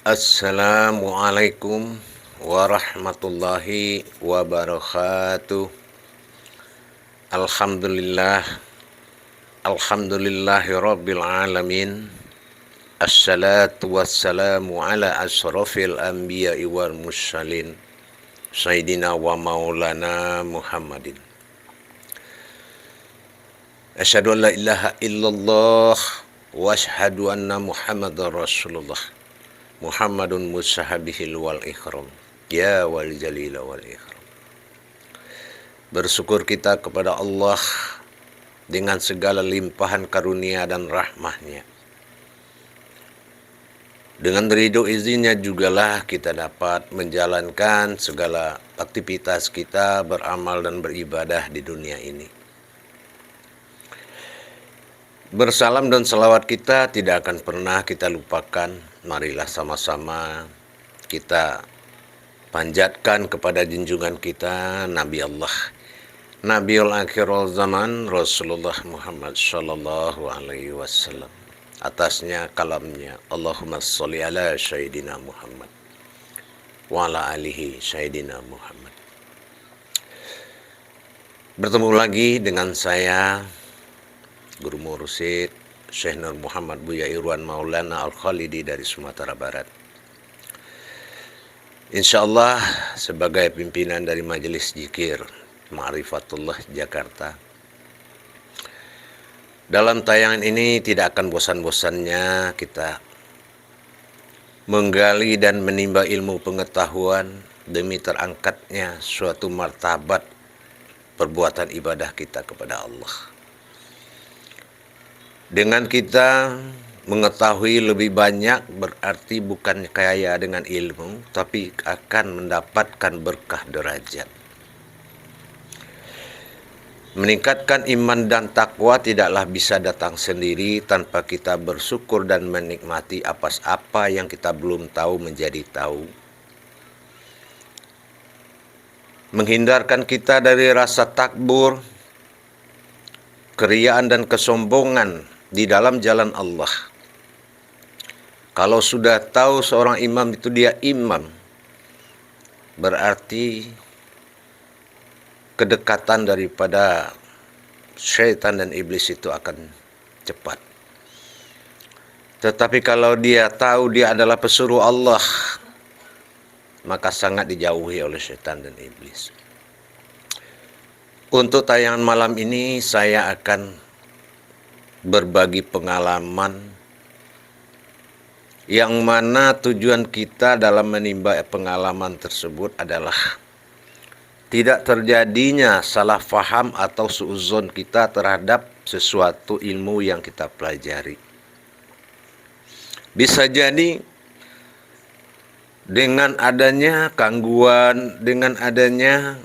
Assalamualaikum warahmatullahi wabarakatuh. Alhamdulillah, alhamdulillahi rabbil alamin. Assalatu wassalamu ala asrafil anbiya'i wal mursalin, Sayyidina wa maulana Muhammadin. Asyhadu an la ilaha illallah wa asyhadu anna Muhammadar Rasulullah. Muhammadun musahabihil wal ikram, ya wal jalila wal ikram. Bersyukur kita kepada Allah dengan segala limpahan karunia dan rahmahnya. Dengan ridho izinnya jugalah kita dapat menjalankan segala aktivitas kita, beramal dan beribadah di dunia ini. Bersalam dan salawat kita tidak akan pernah kita lupakan. Marilah sama-sama kita panjatkan kepada junjungan kita, Nabi Allah, Nabiul Akhirul Zaman, Rasulullah Muhammad Sallallahu Alaihi Wasallam. Atasnya kalamnya, Allahumma sholli ala Sayyidina Muhammad wa ala alihi Sayyidina Muhammad. Bertemu lagi dengan saya, Guru Mursyid Syekh Nur Muhammad Buya Irwan Maulana Al-Khalidi dari Sumatera Barat. Insyaallah sebagai pimpinan dari Majelis Zikir Ma'rifatullah Jakarta. Dalam tayangan ini tidak akan bosan-bosannya kita menggali dan menimba ilmu pengetahuan demi terangkatnya suatu martabat perbuatan ibadah kita kepada Allah. Dengan kita mengetahui lebih banyak berarti bukan kaya dengan ilmu, tapi akan mendapatkan berkah derajat. Meningkatkan iman dan takwa tidaklah bisa datang sendiri tanpa kita bersyukur dan menikmati apa yang kita belum tahu menjadi tahu. Menghindarkan kita dari rasa takbur, keriaan dan kesombongan di dalam jalan Allah. Kalau sudah tahu seorang imam itu dia imam, berarti kedekatan daripada syaitan dan iblis itu akan cepat. Tetapi kalau dia tahu dia adalah pesuruh Allah, maka sangat dijauhi oleh syaitan dan iblis. Untuk tayangan malam ini saya akan berbagi pengalaman yang mana tujuan kita dalam menimba pengalaman tersebut adalah tidak terjadinya salah faham atau suuzon kita terhadap sesuatu ilmu yang kita pelajari. Bisa jadi dengan adanya gangguan, dengan adanya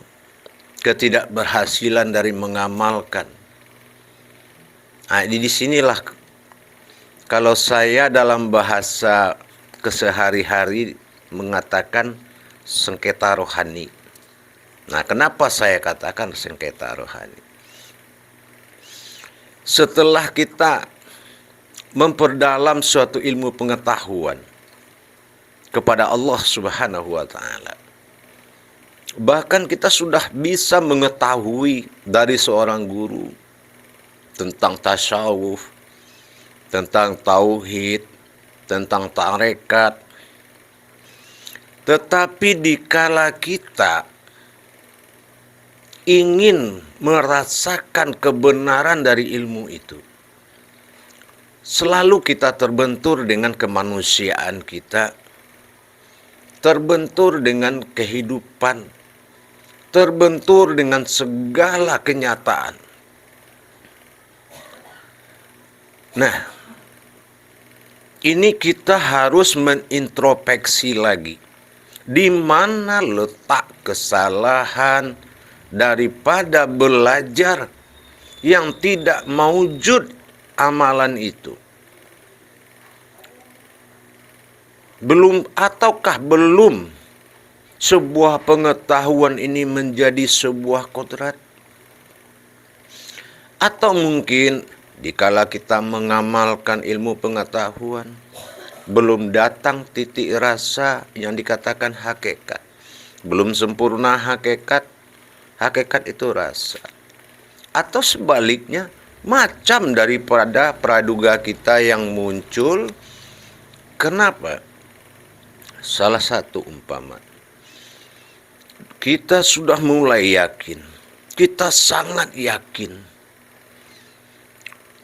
ketidakberhasilan dari mengamalkan. Nah, di sinilah kalau saya dalam bahasa kesehari-hari mengatakan sengketa rohani. Nah, kenapa saya katakan sengketa rohani? Setelah kita memperdalam suatu ilmu pengetahuan kepada Allah Subhanahu wa taala, bahkan kita sudah bisa mengetahui dari seorang guru tentang tasawuf, tentang tauhid, tentang tarekat. Tetapi dikala kita ingin merasakan kebenaran dari ilmu itu, selalu kita terbentur dengan kemanusiaan kita, terbentur dengan kehidupan, terbentur dengan segala kenyataan. Nah, ini kita harus menintrospeksi lagi. Di mana letak kesalahan daripada belajar yang tidak maujud amalan itu? Belum sebuah pengetahuan ini menjadi sebuah kodrat? Atau mungkin dikala kita mengamalkan ilmu pengetahuan, belum datang titik rasa yang dikatakan hakikat. Belum sempurna hakikat, hakikat itu rasa. Atau sebaliknya, macam daripada praduga kita yang muncul. Kenapa? Salah satu umpama, kita sudah mulai yakin, kita sangat yakin.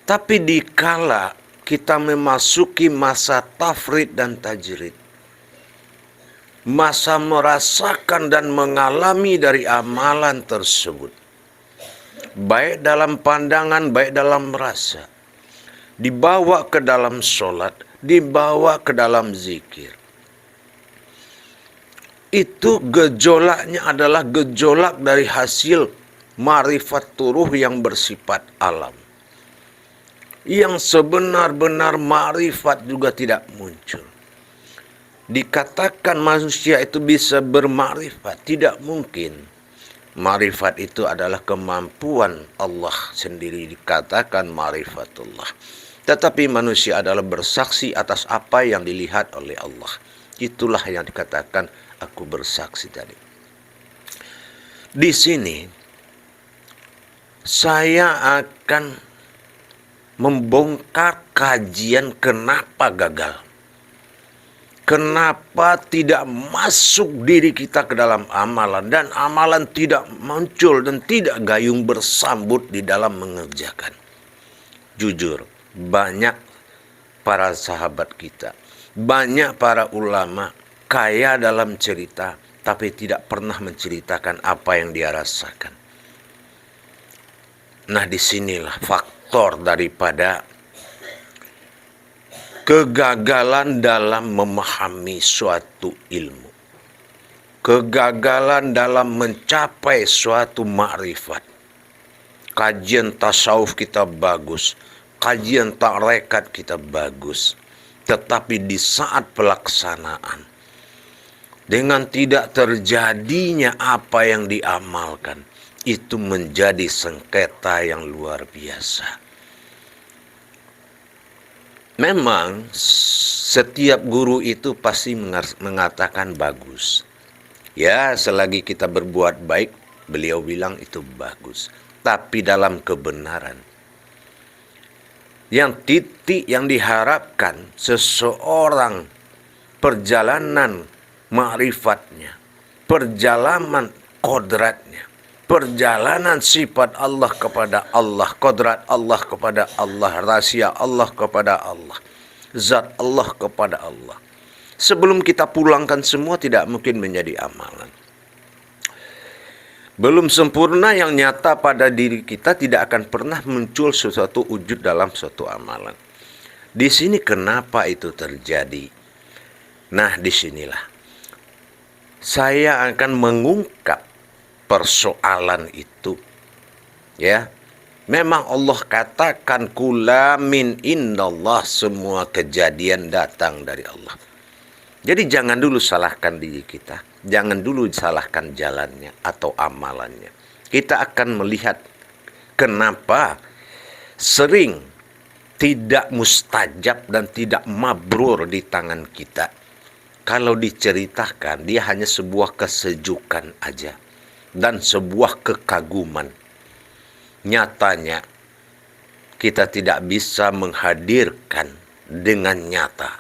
Tapi dikala kita memasuki masa tafrid dan tajrid, masa merasakan dan mengalami dari amalan tersebut, baik dalam pandangan, baik dalam rasa, dibawa ke dalam sholat, dibawa ke dalam zikir. Itu gejolaknya adalah gejolak dari hasil ma'rifat turuh yang bersifat alam. Yang sebenar-benar ma'rifat juga tidak muncul. Dikatakan manusia itu bisa bermakrifat, tidak mungkin. Ma'rifat itu adalah kemampuan Allah sendiri, dikatakan ma'rifatullah. Tetapi manusia adalah bersaksi atas apa yang dilihat oleh Allah. Itulah yang dikatakan aku bersaksi tadi. Di sini saya akan membongkar kajian kenapa gagal. Kenapa tidak masuk diri kita ke dalam amalan, dan amalan tidak muncul dan tidak gayung bersambut di dalam mengerjakan. Jujur, banyak para sahabat kita, banyak para ulama kaya dalam cerita, tapi tidak pernah menceritakan apa yang dia rasakan. Nah, disinilah faktor daripada kegagalan dalam memahami suatu ilmu, kegagalan dalam mencapai suatu ma'rifat. Kajian tasawuf kita bagus, kajian tarekat kita bagus, tetapi di saat pelaksanaan, dengan tidak terjadinya apa yang diamalkan, itu menjadi sengketa yang luar biasa. Memang setiap guru itu pasti mengatakan bagus. Ya, selagi kita berbuat baik, beliau bilang itu bagus. Tapi dalam kebenaran, yang titik yang diharapkan seseorang, perjalanan ma'rifatnya, perjalanan kodratnya, perjalanan sifat Allah kepada Allah, kodrat Allah kepada Allah, rahasia Allah kepada Allah, zat Allah kepada Allah. Sebelum kita pulangkan semua tidak mungkin menjadi amalan. Belum sempurna yang nyata pada diri kita tidak akan pernah muncul sesuatu wujud dalam suatu amalan. Di sini kenapa itu terjadi? Nah, disinilah saya akan mengungkap persoalan itu. Ya, memang Allah katakan kula min indallah, semua kejadian datang dari Allah. Jadi jangan dulu salahkan diri kita, jangan dulu salahkan jalannya atau amalannya. Kita akan melihat kenapa sering tidak mustajab dan tidak mabrur di tangan kita. Kalau diceritakan, dia hanya sebuah kesejukan aja dan sebuah kekaguman. Nyatanya kita tidak bisa menghadirkan dengan nyata.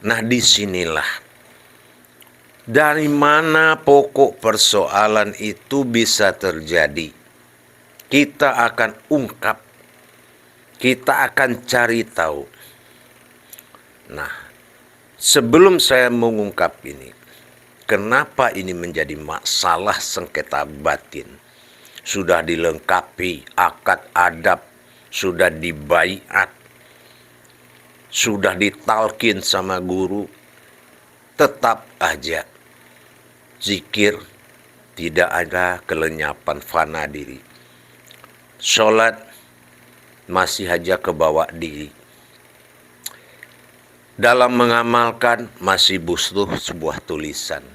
Nah, disinilah dari mana pokok persoalan itu bisa terjadi. Kita akan ungkap, kita akan cari tahu. Nah, sebelum saya mengungkap ini, kenapa ini menjadi masalah sengketa batin? Sudah dilengkapi akad adab, sudah dibaiat, sudah ditalkin sama guru, tetap aja zikir tidak ada kelenyapan fana diri. Sholat masih aja kebawa diri. Dalam mengamalkan masih butuh sebuah tulisan.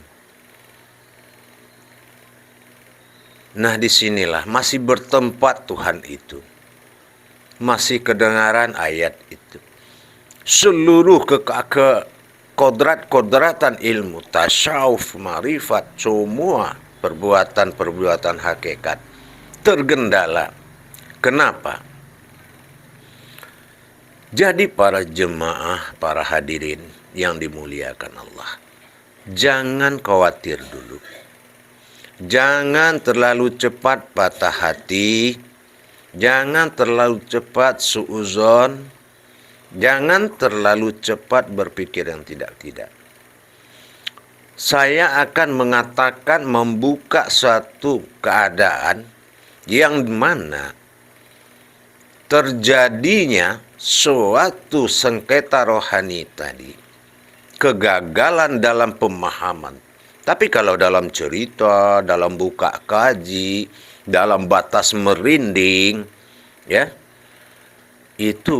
Nah, disinilah masih bertempat Tuhan itu. Masih kedengaran ayat itu. seluruh kodrat-kodratan ilmu, tasawuf, marifat, semua perbuatan-perbuatan hakikat tergendala. Kenapa? Jadi para jemaah, para hadirin yang dimuliakan Allah, jangan khawatir dulu. Jangan terlalu cepat patah hati, jangan terlalu cepat suuzon, jangan terlalu cepat berpikir yang tidak-tidak. Saya akan mengatakan, membuka suatu keadaan yang mana terjadinya suatu sengketa rohani tadi, kegagalan dalam pemahaman. Tapi kalau dalam cerita, dalam buka kaji, dalam batas merinding, ya, itu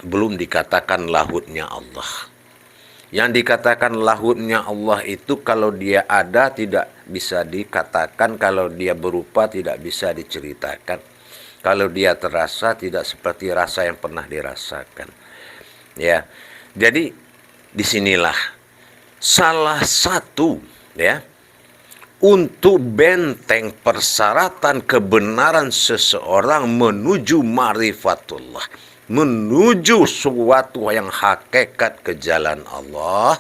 belum dikatakan lahutnya Allah. Yang dikatakan lahutnya Allah itu kalau dia ada tidak bisa dikatakan, kalau dia berupa tidak bisa diceritakan. Kalau dia terasa tidak seperti rasa yang pernah dirasakan. Ya. Jadi disinilah salah satu, ya, untuk benteng persyaratan kebenaran seseorang menuju ma'rifatullah, menuju suatu yang hakikat ke jalan Allah,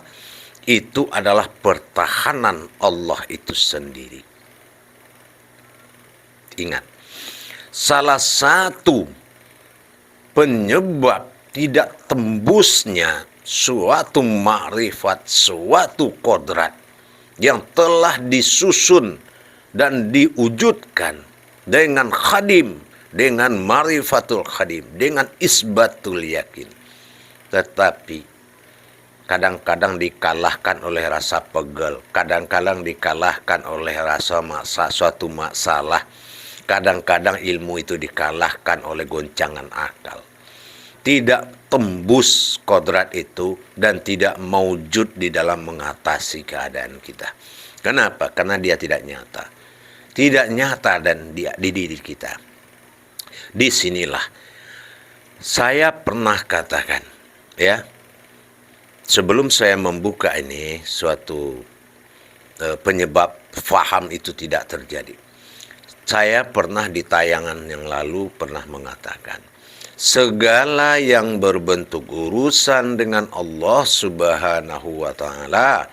itu adalah pertahanan Allah itu sendiri. Ingat, salah satu penyebab tidak tembusnya suatu ma'rifat, suatu kodrat yang telah disusun dan diwujudkan dengan khadim, dengan ma'rifatul khadim, dengan isbatul yakin, tetapi kadang-kadang dikalahkan oleh rasa pegel, kadang-kadang dikalahkan oleh rasa suatu masalah, kadang-kadang ilmu itu dikalahkan oleh goncangan akal. Tidak tembus kodrat itu dan tidak maujud di dalam mengatasi keadaan kita. Kenapa? Karena dia tidak nyata. Tidak nyata dan di diri kita. Disinilah saya pernah katakan, ya, sebelum saya membuka ini suatu penyebab faham itu tidak terjadi. Saya pernah di tayangan yang lalu pernah mengatakan, segala yang berbentuk urusan dengan Allah Subhanahu wa Ta'ala,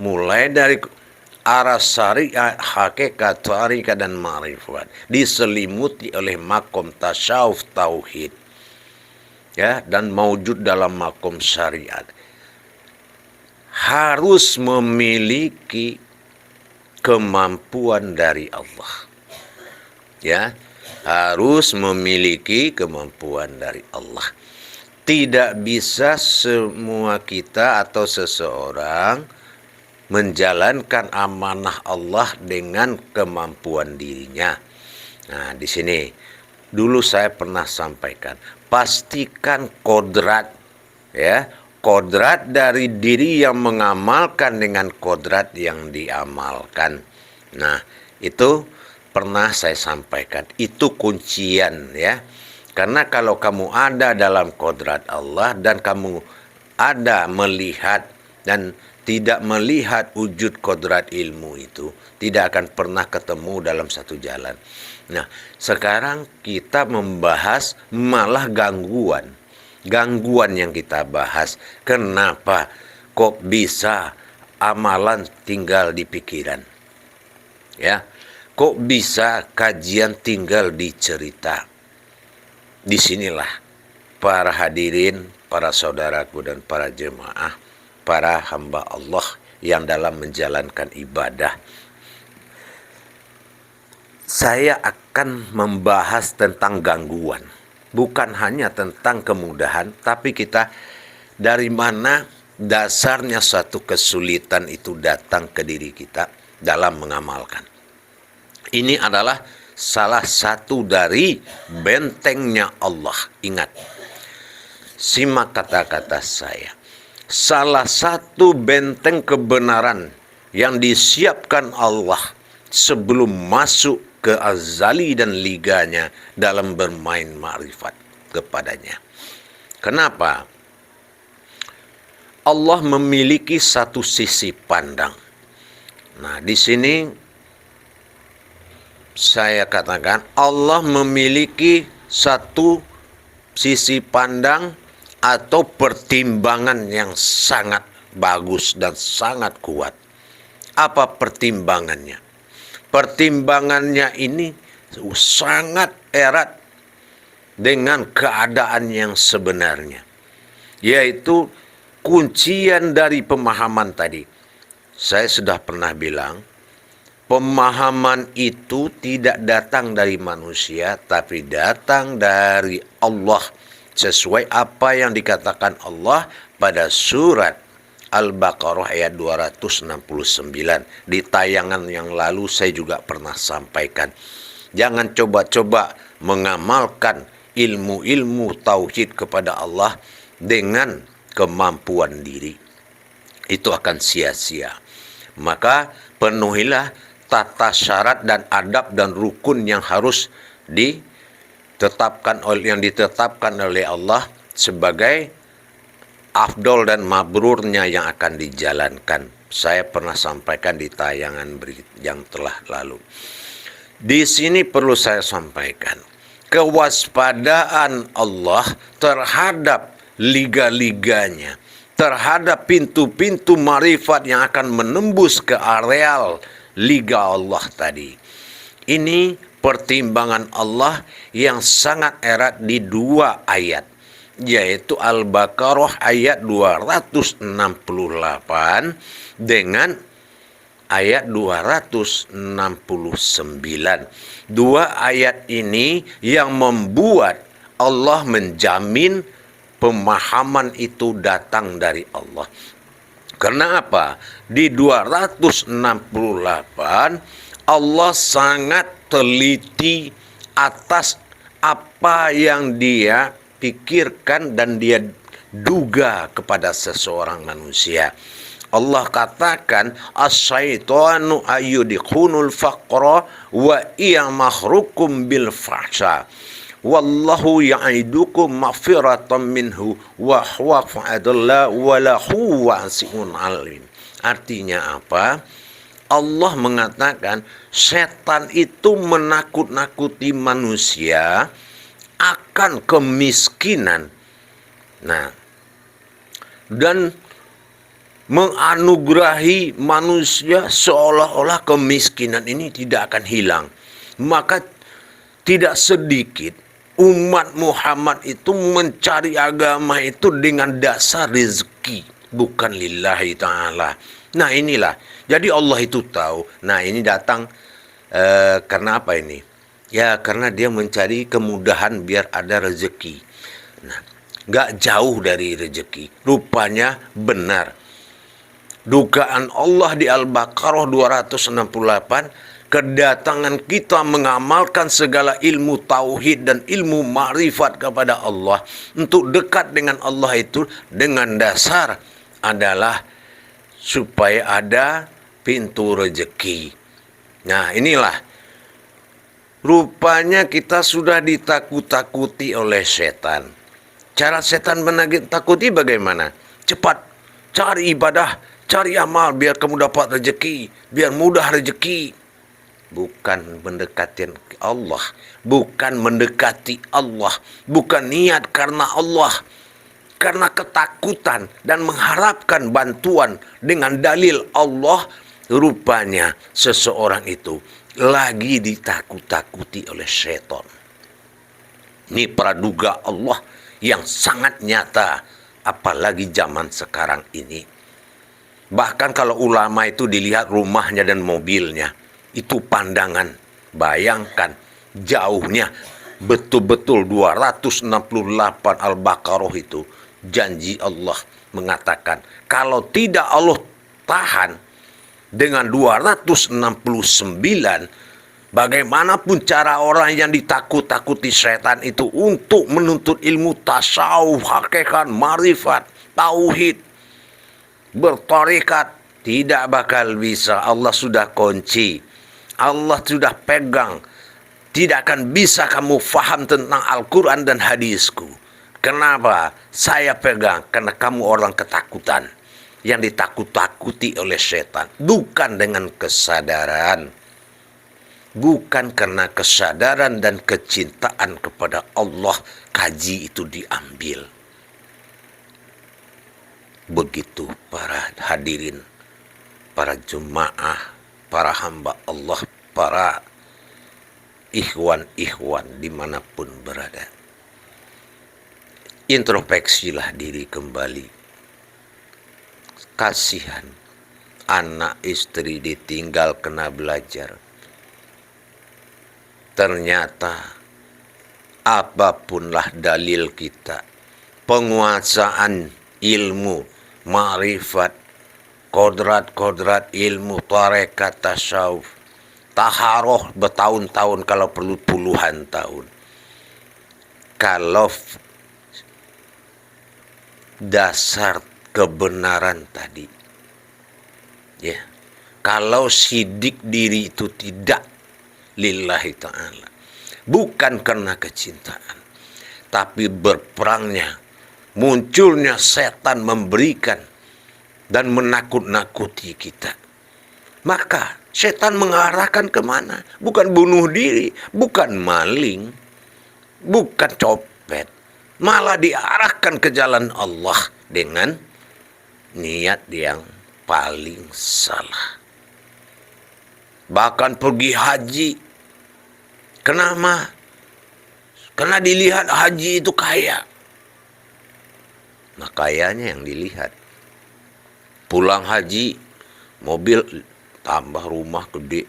mulai dari arah syariat, hakikat, tarikat dan ma'rifat, diselimuti oleh makom tasawuf tauhid, ya, dan maujud dalam makom syariat, harus memiliki kemampuan dari Allah. Ya, harus memiliki kemampuan dari Allah. Tidak bisa semua kita atau seseorang menjalankan amanah Allah dengan kemampuan dirinya. Nah, di sini dulu saya pernah sampaikan, pastikan kodrat, ya, kodrat dari diri yang mengamalkan dengan kodrat yang diamalkan. Nah, itu pernah saya sampaikan, itu kuncian, ya. Karena kalau kamu ada dalam kodrat Allah dan kamu ada melihat dan tidak melihat wujud kodrat ilmu itu, tidak akan pernah ketemu dalam satu jalan. Nah, sekarang kita membahas malah gangguan. Gangguan yang kita bahas, kenapa kok bisa amalan tinggal di pikiran? Ya. Kok bisa kajian tinggal di cerita? Disinilah para hadirin, para saudaraku dan para jemaah, para hamba Allah yang dalam menjalankan ibadah, saya akan membahas tentang gangguan. Bukan hanya tentang kemudahan, tapi kita dari mana dasarnya suatu kesulitan itu datang ke diri kita dalam mengamalkan. Ini adalah salah satu dari bentengnya Allah. Ingat, simak kata-kata saya. Salah satu benteng kebenaran yang disiapkan Allah sebelum masuk ke azali dan liganya dalam bermain ma'rifat kepadanya Kenapa? Allah memiliki satu sisi pandang. Nah, di sini saya katakan Allah memiliki satu sisi pandang atau pertimbangan yang sangat bagus dan sangat kuat. Apa pertimbangannya? Pertimbangannya ini sangat erat dengan keadaan yang sebenarnya, yaitu kuncian dari pemahaman tadi. Saya sudah pernah bilang, pemahaman itu tidak datang dari manusia, tapi datang dari Allah. Sesuai apa yang dikatakan Allah pada surat Al-Baqarah ayat 269. Di tayangan yang lalu saya juga pernah sampaikan. Jangan coba-coba mengamalkan ilmu-ilmu tauhid kepada Allah dengan kemampuan diri. Itu akan sia-sia. Maka penuhilah tata syarat dan adab dan rukun yang harus ditetapkan oleh Allah sebagai afdol dan mabrurnya yang akan dijalankan. Saya pernah sampaikan di tayangan yang telah lalu. Di sini perlu saya sampaikan, kewaspadaan Allah terhadap liga-liganya, terhadap pintu-pintu marifat yang akan menembus ke areal liga Allah tadi. Ini pertimbangan Allah yang sangat erat di dua ayat, yaitu Al-Baqarah ayat 268 dengan ayat 269. Dua ayat ini yang membuat Allah menjamin pemahaman itu datang dari Allah. Karena apa? Di 268 Allah sangat teliti atas apa yang dia pikirkan dan dia duga kepada seseorang manusia. Allah katakan as-syaitanu ayyudkhunul faqra wa iyamahrukum bil fahsya wallahu ya'idukum maghfiratan minhu wa huwa fa'adallah wa lahu wasi'un alim. Artinya apa? Allah mengatakan setan itu menakut-nakuti manusia akan kemiskinan. Nah, dan menganugerahi manusia seolah-olah kemiskinan ini tidak akan hilang. Maka tidak sedikit umat Muhammad itu mencari agama itu dengan dasar rezeki, bukan lillahi ta'ala. Nah inilah, jadi Allah itu tahu. Nah ini datang karena apa ini? Ya karena dia mencari kemudahan biar ada rezeki. Nah, gak jauh dari rezeki. Rupanya benar dugaan Allah di Al-Baqarah 268, kedatangan kita mengamalkan segala ilmu tauhid dan ilmu ma'rifat kepada Allah untuk dekat dengan Allah itu dengan dasar adalah supaya ada pintu rezeki. Nah inilah, rupanya kita sudah ditakut-takuti oleh setan. Cara setan menakut-takuti bagaimana? Cepat cari ibadah, cari amal biar kamu dapat rezeki, biar mudah rezeki. Bukan mendekati Allah, bukan mendekati Allah, bukan niat karena Allah, karena ketakutan dan mengharapkan bantuan dengan dalil Allah. Rupanya seseorang itu lagi ditakut-takuti oleh setan. Ini praduga Allah yang sangat nyata, apalagi zaman sekarang ini. Bahkan kalau ulama itu dilihat rumahnya dan mobilnya, itu pandangan. Bayangkan jauhnya, betul-betul 268 Al-Baqarah itu. Janji Allah mengatakan, kalau tidak Allah tahan dengan 269, bagaimanapun cara orang yang ditakut-takuti setan itu untuk menuntut ilmu tasawuf, hakikat, marifat, tauhid, bertarekat, tidak bakal bisa. Allah sudah kunci, Allah sudah pegang. Tidak akan bisa kamu faham tentang Al-Quran dan hadisku. Kenapa saya pegang? Karena kamu orang ketakutan, yang ditakut-takuti oleh setan, bukan dengan kesadaran, bukan karena kesadaran dan kecintaan kepada Allah kaji itu diambil. Begitu para hadirin, para jemaah, para hamba Allah, para ikhwan-ikhwan dimanapun berada. Introspeksilah diri kembali. Kasihan anak istri ditinggal kena belajar. Ternyata apapunlah dalil kita, penguasaan ilmu, ma'rifat, kodrat-kodrat ilmu, tarekat, tasawuf, taharoh bertahun-tahun, kalau perlu puluhan tahun. Kalau dasar kebenaran tadi, ya, kalau sidik diri itu tidak lillahi ta'ala, bukan karena kecintaan, tapi berperangnya, munculnya setan memberikan dan menakut-nakuti kita, maka setan mengarahkan kemana? Bukan bunuh diri, bukan maling, bukan copet, malah diarahkan ke jalan Allah dengan niat yang paling salah. Bahkan pergi haji, kenapa? Karena dilihat haji itu kaya. Nah, kayanya yang dilihat. Pulang haji, mobil tambah, rumah gede.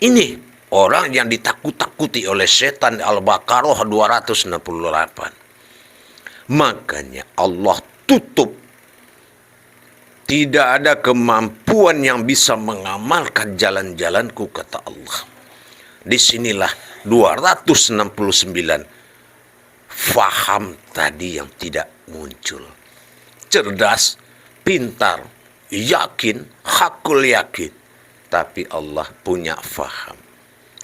Ini orang yang ditakut-takuti oleh setan. Al-Baqarah 268. Makanya Allah tutup. Tidak ada kemampuan yang bisa mengamalkan jalan-jalanku, kata Allah. Disinilah 269 faham tadi yang tidak muncul. Cerdas, pintar, yakin, hakul yakin. Tapi Allah punya faham.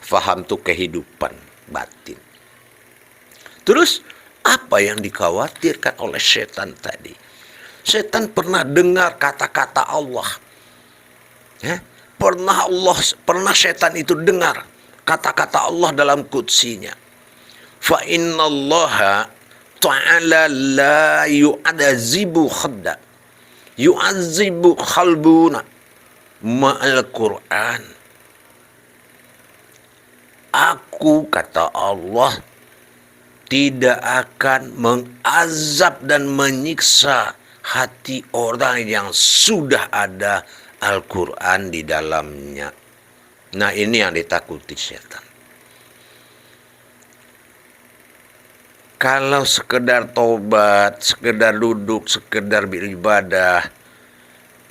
Faham itu kehidupan batin. Terus apa yang dikhawatirkan oleh setan tadi? Setan pernah dengar kata-kata Allah. Ya? Pernah setan itu dengar kata-kata Allah dalam qudsinya. Fa innallaha ta'ala la yu'adzibu khadda, yu'adzibu khalbuna ma'al Qur'an. Aku, kata Allah, tidak akan mengazab dan menyiksa hati orang yang sudah ada Al-Quran di dalamnya. Nah, ini yang ditakuti setan. Kalau sekedar tobat, sekedar duduk, sekedar beribadah,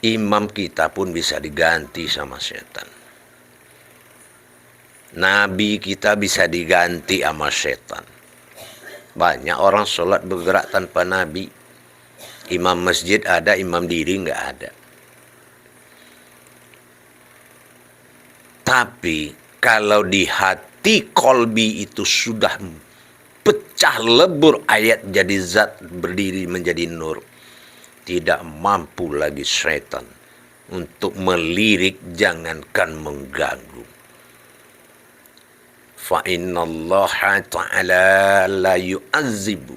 imam kita pun bisa diganti sama setan. Nabi kita bisa diganti sama setan. Banyak orang sholat bergerak tanpa nabi. Imam masjid ada, imam diri nggak ada. Tapi kalau di hati kolbi itu sudah pecah lebur ayat jadi zat, berdiri menjadi nur, tidak mampu lagi syaitan untuk melirik, jangankan mengganggu. Fa innallaha ta'ala la yu'adzibu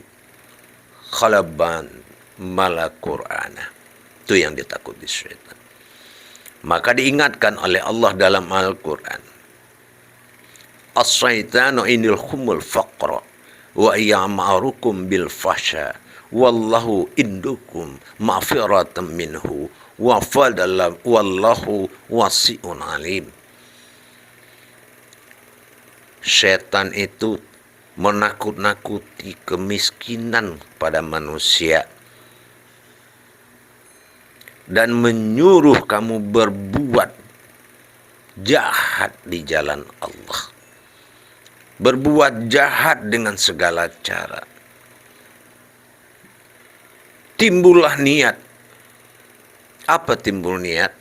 khalaban malak Qur'ana. Itu yang ditakuti syaitan. Maka diingatkan oleh Allah dalam Al-Quran, as-syaitanu inil khumul faqra wa ya'marukum bil fasha wallahu indukum ma'firatan minhu wa fadalam wallahu wasi'un alim. Setan itu menakut-nakuti kemiskinan pada manusia dan menyuruh kamu berbuat jahat di jalan Allah. Berbuat jahat dengan segala cara. Timbullah niat. Apa timbul niat?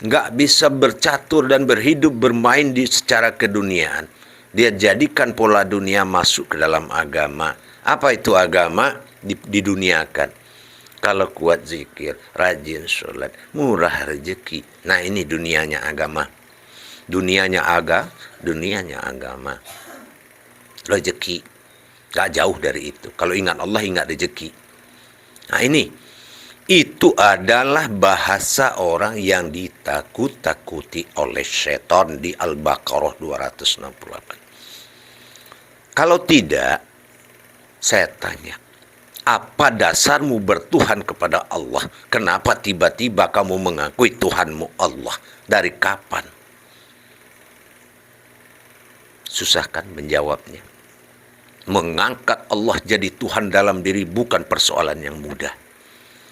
Nggak bisa bercatur dan berhidup bermain di secara keduniaan. Dia jadikan pola dunia masuk ke dalam agama. Apa itu agama? Diduniakan. Kalau kuat zikir, rajin sholat, murah rezeki. Nah, ini dunianya agama. Dunianya agama. Rezeki. Gak jauh dari itu. Kalau ingat Allah, ingat rezeki. Nah, ini. Itu adalah bahasa orang yang ditakut-takuti oleh setan di Al-Baqarah 268. Kalau tidak, saya tanya, apa dasarmu bertuhan kepada Allah? Kenapa tiba-tiba kamu mengakui Tuhanmu Allah? Dari kapan? Susah kan menjawabnya. Mengangkat Allah jadi Tuhan dalam diri bukan persoalan yang mudah.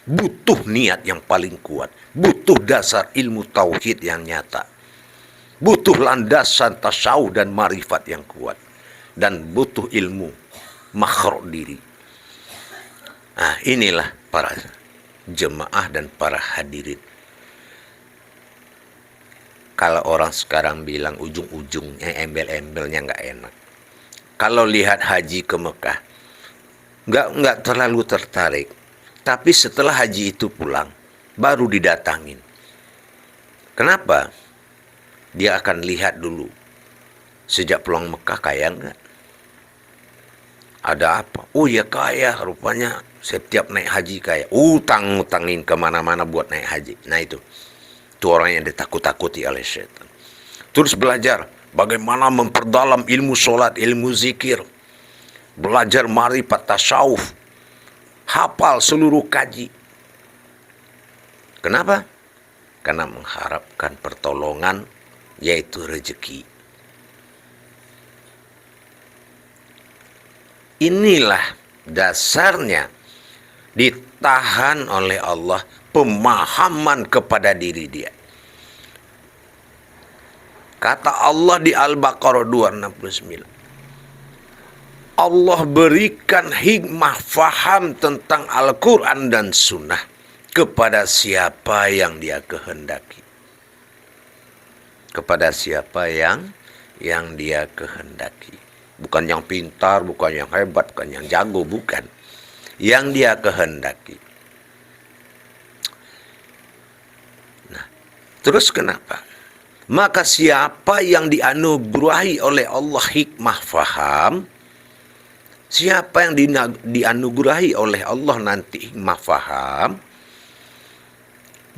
Butuh niat yang paling kuat. Butuh dasar ilmu tauhid yang nyata. Butuh landasan tasawuf dan marifat yang kuat. Dan butuh ilmu makhraj diri. Nah, inilah para jemaah dan para hadirin. Kalau orang sekarang bilang ujung-ujungnya, embel-embelnya nggak enak. Kalau lihat haji ke Mekah, nggak terlalu tertarik. Tapi setelah haji itu pulang, baru didatangin. Kenapa? Dia akan lihat dulu. Sejak pulang Mekah kaya nggak? Ada apa? Oh ya kaya, rupanya setiap naik haji kaya. Utang-utangin kemana-mana buat naik haji. Nah itu orang yang ditakut-takuti oleh setan. Terus belajar bagaimana memperdalam ilmu sholat, ilmu zikir. Belajar marifat tasawuf. Hafal seluruh kaji. Kenapa? Karena mengharapkan pertolongan, yaitu rezeki. Inilah dasarnya ditahan oleh Allah pemahaman kepada diri dia. Kata Allah di Al-Baqarah 269. Allah berikan hikmah faham tentang Al-Quran dan Sunnah kepada siapa yang dia kehendaki. Kepada siapa yang dia kehendaki. Bukan yang pintar, bukan yang hebat, bukan yang jago, bukan. Yang dia kehendaki. Nah, terus kenapa? Maka siapa yang dianugerahi oleh Allah hikmah faham, siapa yang dianugerahi oleh Allah nanti hikmah faham,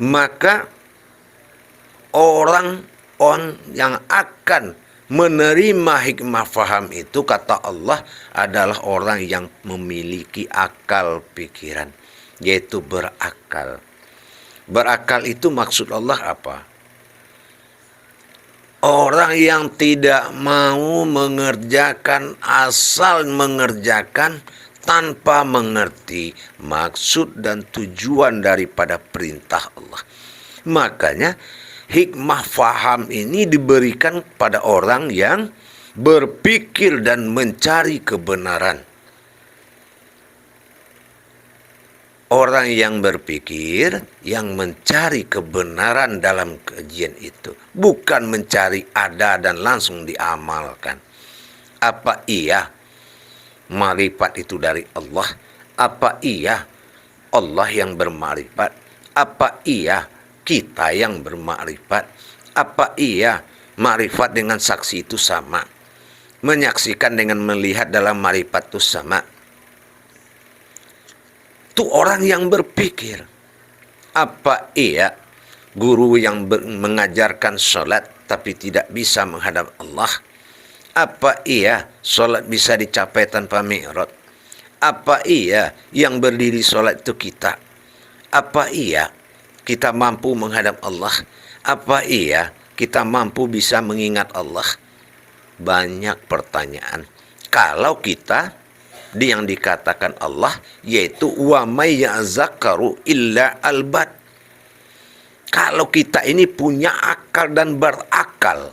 maka orang yang akan menerima hikmah faham itu, kata Allah, adalah orang yang memiliki akal pikiran, yaitu berakal. Berakal itu maksud Allah apa? Orang yang tidak mau mengerjakan, asal mengerjakan tanpa mengerti maksud dan tujuan daripada perintah Allah. Makanya hikmah faham ini diberikan pada orang yang berpikir dan mencari kebenaran. Orang yang berpikir, yang mencari kebenaran dalam kajian itu. Bukan mencari ada dan langsung diamalkan. Apa iya marifat itu dari Allah? Apa iya Allah yang bermarifat? Apa iya kita yang bermakrifat? Apa iya makrifat dengan saksi itu sama? Menyaksikan dengan melihat dalam makrifat itu sama? Itu orang yang berpikir. Apa iya guru yang mengajarkan sholat tapi tidak bisa menghadap Allah? Apa iya sholat bisa dicapai tanpa mi'raj? Apa iya yang berdiri sholat itu kita? Apa iya kita mampu menghadap Allah? Apa iya kita mampu bisa mengingat Allah? Banyak pertanyaan. Kalau kita yang dikatakan Allah, yaitu wa may yazakkaru illa albad. Kalau kita ini punya akal dan berakal,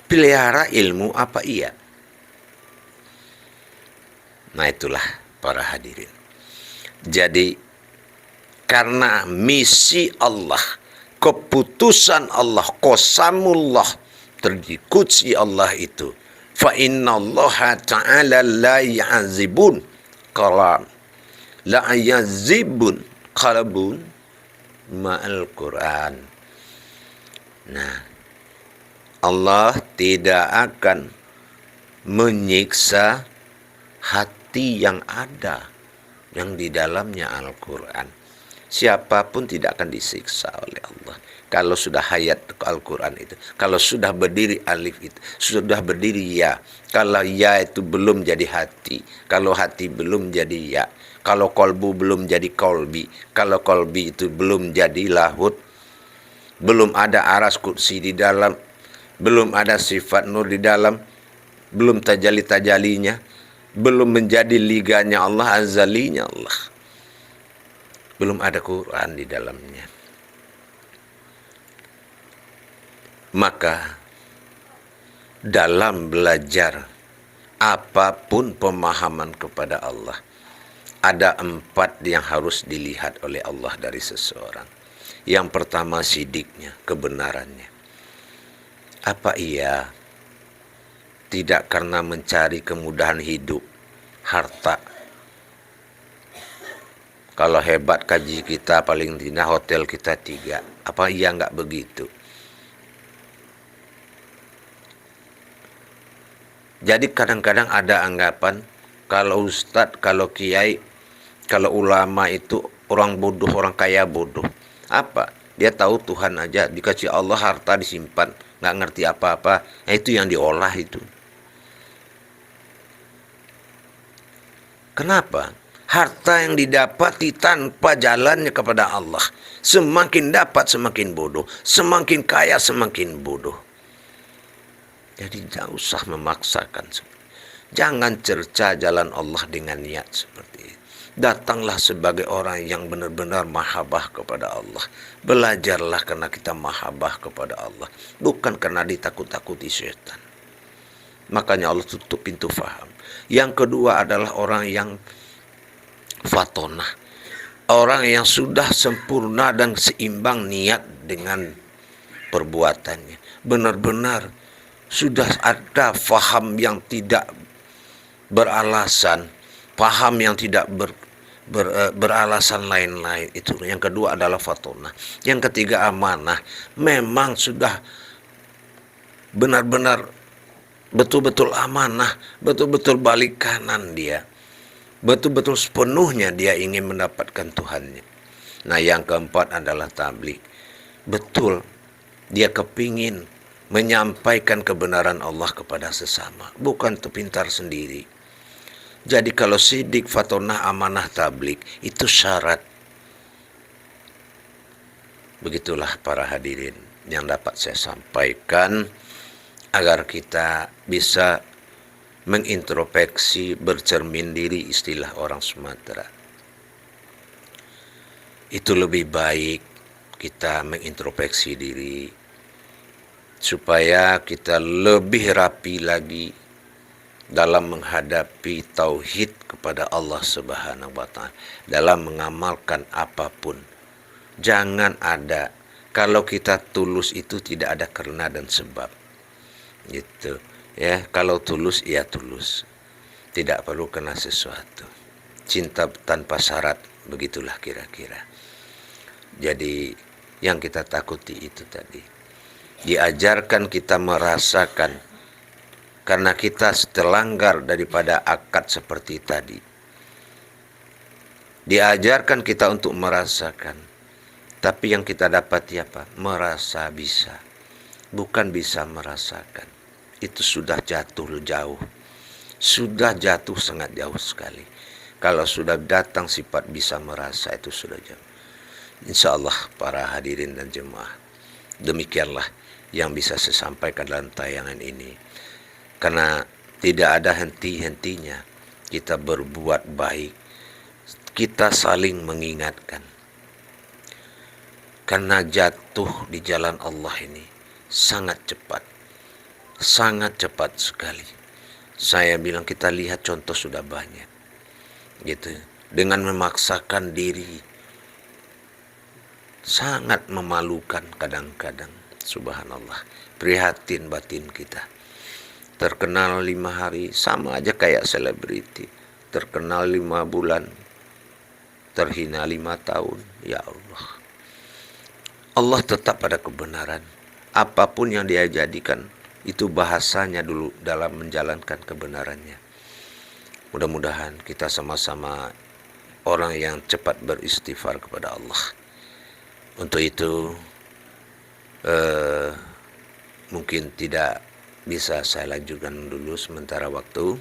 pelihara ilmu apa iya? Nah itulah para hadirin. Jadi karena misi Allah, keputusan Allah, qasamullah, Qudsi Allah itu, fa inna Allah ta'ala la ya'zibun kalam, la yazibun qalbun ma'al Quran. Nah, Allah tidak akan menyiksa hati yang ada, yang di dalamnya Al-Quran. Siapapun tidak akan disiksa oleh Allah kalau sudah hayat Al-Quran itu, kalau sudah berdiri alif itu, sudah berdiri ya. Kalau ya itu belum jadi hati, kalau hati belum jadi ya, kalau kolbu belum jadi kolbi, kalau kolbi itu belum jadi lahut, belum ada aras kursi di dalam, belum ada sifat nur di dalam, belum tajali-tajalinya, belum menjadi liganya Allah, azalinya Allah, belum ada Quran di dalamnya. Maka dalam belajar apapun pemahaman kepada Allah, ada 4 yang harus dilihat oleh Allah dari seseorang. Yang pertama sidiknya, kebenarannya. Apa ia tidak karena mencari kemudahan hidup, harta? Kalau hebat kaji kita, paling tidak hotel kita 3. Apa ia enggak begitu? Jadi kadang-kadang ada anggapan kalau ustadz, kalau kiai, kalau ulama itu orang bodoh, orang kaya bodoh. Apa? Dia tahu Tuhan aja, dikasih Allah harta disimpan, nggak ngerti apa-apa. Nah, itu yang diolah itu. Kenapa? Harta yang didapati tanpa jalannya kepada Allah, semakin dapat semakin bodoh, semakin kaya semakin bodoh. Jadi jangan usah memaksakan. Jangan cerca jalan Allah dengan niat seperti itu. Datanglah sebagai orang yang benar-benar mahabbah kepada Allah. Belajarlah karena kita mahabbah kepada Allah, bukan karena ditakut-takuti setan. Makanya Allah tutup pintu faham. Yang kedua adalah orang yang fatonah, orang yang sudah sempurna dan seimbang niat dengan perbuatannya. Benar-benar sudah ada faham yang tidak beralasan, paham yang tidak beralasan lain-lain. Itu yang kedua adalah fatonah. Yang ketiga amanah. Memang sudah benar-benar betul-betul amanah, betul-betul balik kanan dia, betul-betul sepenuhnya dia ingin mendapatkan Tuhannya. Nah, yang keempat adalah tabligh. Betul, dia kepingin menyampaikan kebenaran Allah kepada sesama, bukan terpintar sendiri. Jadi kalau sidik, fatonah, amanah, tabligh itu syarat. Begitulah para hadirin yang dapat saya sampaikan agar kita bisa mengintrospeksi, bercermin diri, istilah orang Sumatera. Itu lebih baik kita mengintrospeksi diri supaya kita lebih rapi lagi dalam menghadapi tauhid kepada Allah Subhanahu wa taala, dalam mengamalkan apapun. Jangan ada, kalau kita tulus itu tidak ada karena dan sebab. Gitu. Ya, kalau tulus ya tulus. Tidak perlu kena sesuatu. Cinta tanpa syarat, begitulah kira-kira. Jadi yang kita takuti itu tadi. Diajarkan kita merasakan, karena kita terlanggar daripada akad seperti tadi. Diajarkan kita untuk merasakan, tapi yang kita dapati apa? Merasa bisa, bukan bisa merasakan. Itu sudah jatuh jauh, sudah jatuh sangat jauh sekali. Kalau sudah datang sifat bisa merasa, itu sudah jauh. Insya Allah para hadirin dan jemaah, demikianlah yang bisa saya sampaikan dalam tayangan ini. Karena tidak ada henti-hentinya kita berbuat baik, kita saling mengingatkan. Karena jatuh di jalan Allah ini sangat cepat sekali. Saya bilang kita lihat contoh sudah banyak, gitu. Dengan memaksakan diri sangat memalukan kadang-kadang. Subhanallah, prihatin batin kita. Terkenal 5 hari sama aja kayak selebriti. Terkenal 5 bulan, terhina 5 tahun. Ya Allah. Allah tetap pada kebenaran. Apapun yang dia jadikan, itu bahasanya dulu dalam menjalankan kebenarannya. Mudah-mudahan kita sama-sama orang yang cepat beristighfar kepada Allah. Untuk itu mungkin tidak bisa saya lanjutkan dulu sementara waktu.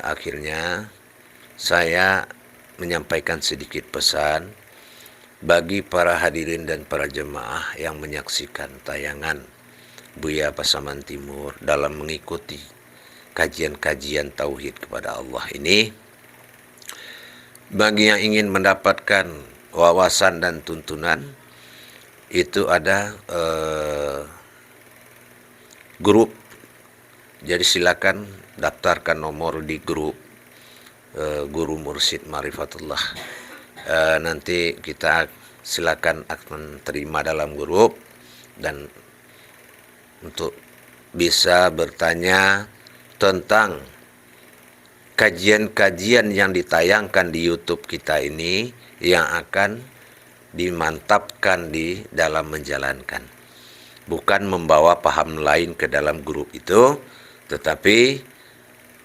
Akhirnya saya menyampaikan sedikit pesan bagi para hadirin dan para jemaah yang menyaksikan tayangan Buya Pasaman Timur dalam mengikuti kajian-kajian tauhid kepada Allah ini. Bagi yang ingin mendapatkan wawasan dan tuntunan, itu ada grup. Jadi silakan daftarkan nomor di grup Guru Mursyid Marifatullah. Nanti kita silakan akan terima dalam grup, dan untuk bisa bertanya tentang kajian-kajian yang ditayangkan di YouTube kita ini yang akan dimantapkan di dalam menjalankan. Bukan membawa paham lain ke dalam grup itu, tetapi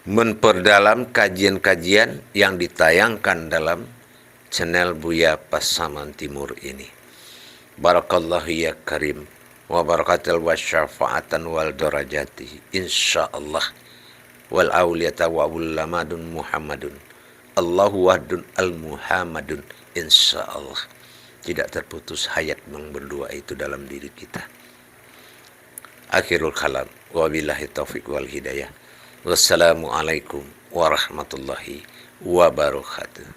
memperdalam kajian-kajian yang ditayangkan dalam channel Buya Pasaman Timur ini. Barakallahu ya karim wa barakatul wa syafa'atan wal darajati insyaallah wal awliyata wa ulamadun Muhammadun Allahu wahdun al Muhammadun insyaallah. Tidak terputus hayat yang berdua itu dalam diri kita. Akhirul kalam, wabillahi taufiq wal hidayah. Wassalamualaikum warahmatullahi wabarakatuh.